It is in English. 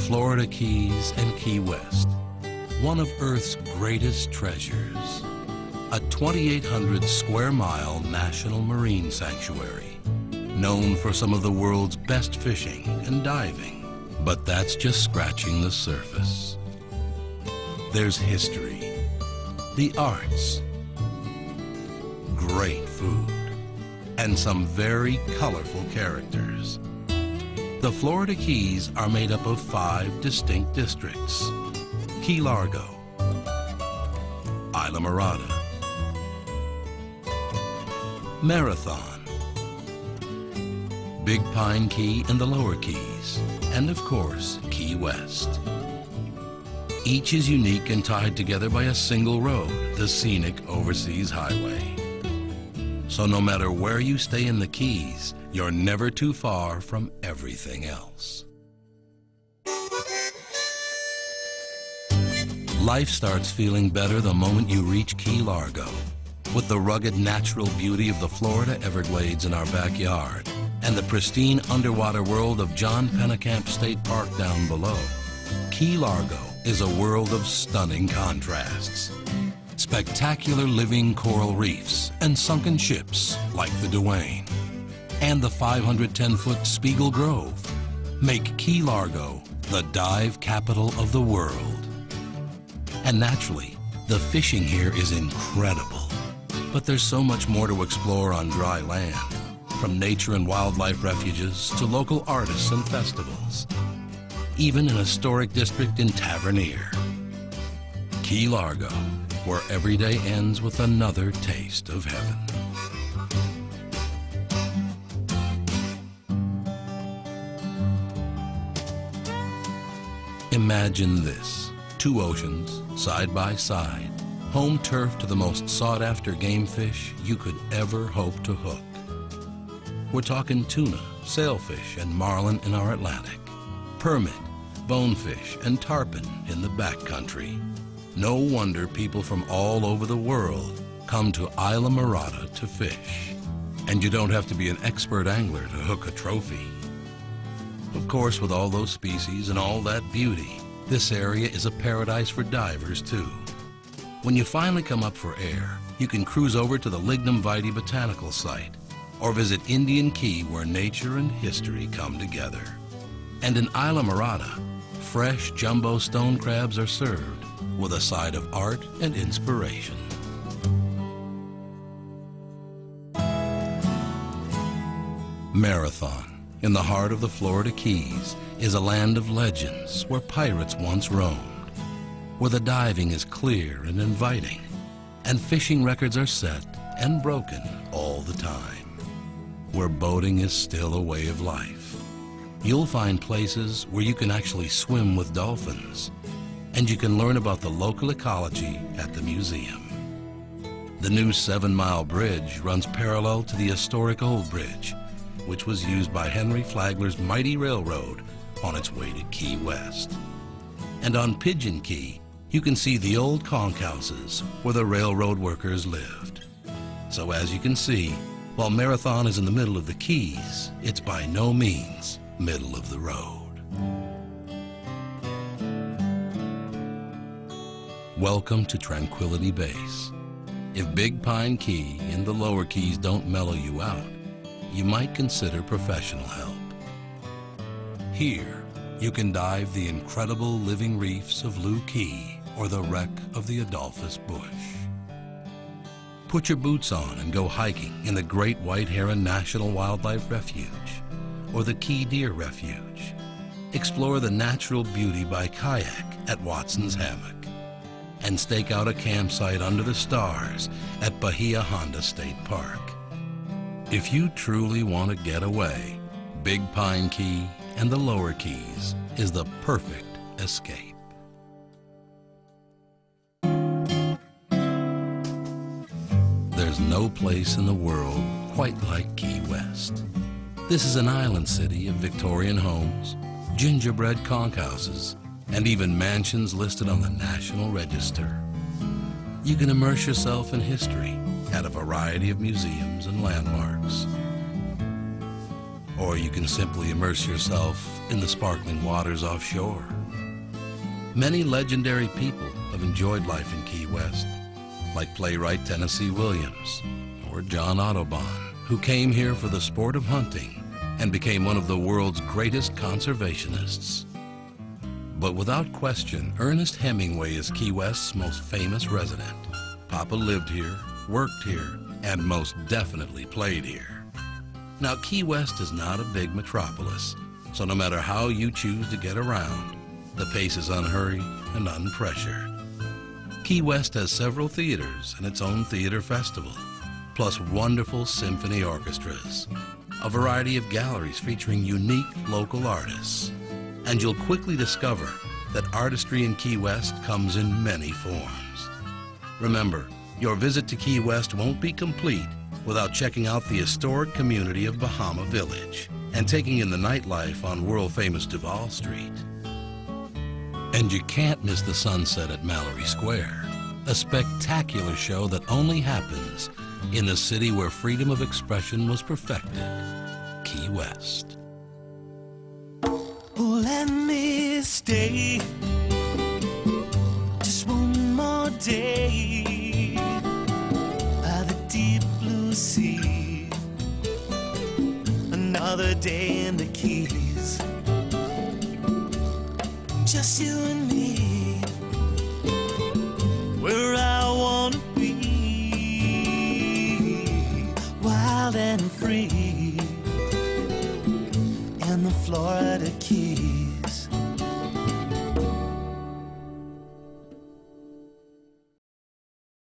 Florida Keys and Key West, one of Earth's greatest treasures. A 2,800 square mile national marine sanctuary, known for some of the world's best fishing and diving. But that's just scratching the surface. There's history, the arts, great food, and some very colorful characters. The Florida Keys are made up of 5 distinct districts: Key Largo, Islamorada, Marathon, Big Pine Key and the Lower Keys, and of course, Key West. Each is unique and tied together by a single road, the scenic Overseas Highway. So no matter where you stay in the Keys, you're never too far from everything else. Life starts feeling better the moment you reach Key Largo. With the rugged natural beauty of the Florida Everglades in our backyard and the pristine underwater world of John Pennekamp State Park down below, Key Largo is a world of stunning contrasts. Spectacular living coral reefs and sunken ships like the Duane and the 510-foot Spiegel Grove make Key Largo the dive capital of the world. And naturally, the fishing here is incredible. But there's so much more to explore on dry land, from nature and wildlife refuges to local artists and festivals, even an historic district in Tavernier. Key Largo, where every day ends with another taste of heaven. Imagine this: 2 oceans side by side, home turf to the most sought-after game fish you could ever hope to hook. We're talking tuna, sailfish, and marlin in our Atlantic, permit, bonefish, and tarpon in the backcountry. No wonder people from all over the world come to Islamorada to fish. And you don't have to be an expert angler to hook a trophy. Of course, with all those species and all that beauty, this area is a paradise for divers too. When you finally come up for air, you can cruise over to the Lignum Vitae Botanical Site or visit Indian Key, where nature and history come together. And in Islamorada, fresh jumbo stone crabs are served with a side of art and inspiration. Marathon, in the heart of the Florida Keys, is a land of legends where pirates once roamed, where the diving is clear and inviting, and fishing records are set and broken all the time, where boating is still a way of life. You'll find places where you can actually swim with dolphins, and you can learn about the local ecology at the museum. The new 7-mile bridge runs parallel to the historic Old Bridge, which was used by Henry Flagler's mighty railroad on its way to Key West. And on Pigeon Key, you can see the old conch houses where the railroad workers lived. So as you can see, while Marathon is in the middle of the Keys, it's by no means middle of the road. Welcome to Tranquility Base. If Big Pine Key and the Lower Keys don't mellow you out, you might consider professional help. Here, you can dive the incredible living reefs of Looe Key or the wreck of the Adolphus Bush. Put your boots on and go hiking in the Great White Heron National Wildlife Refuge or the Key Deer Refuge. Explore the natural beauty by kayak at Watson's Hammock and stake out a campsite under the stars at Bahia Honda State Park. If you truly want to get away, Big Pine Key and the Lower Keys is the perfect escape. There's no place in the world quite like Key West. This is an island city of Victorian homes, gingerbread conch houses, and even mansions listed on the National Register. You can immerse yourself in history at a variety of museums and landmarks. or you can simply immerse yourself in the sparkling waters offshore. Many legendary people have enjoyed life in Key West, like playwright Tennessee Williams or John Audubon, who came here for the sport of hunting and became one of the world's greatest conservationists. But without question, Ernest Hemingway is Key West's most famous resident. Papa lived here, worked here, and most definitely played here. Now, Key West is not a big metropolis, so no matter how you choose to get around, the pace is unhurried and unpressured. Key West has several theaters and its own theater festival, plus wonderful symphony orchestras, a variety of galleries featuring unique local artists. And you'll quickly discover that artistry in Key West comes in many forms. Remember, your visit to Key West won't be complete without checking out the historic community of Bahama Village and taking in the nightlife on world-famous Duval Street. And you can't miss the sunset at Mallory Square, a spectacular show that only happens in the city where freedom of expression was perfected, Key West. Oh, let me stay just one more day by the deep blue sea. Another day in the Keys, just you and me, where I wanna be, wild and free in the Florida Keys.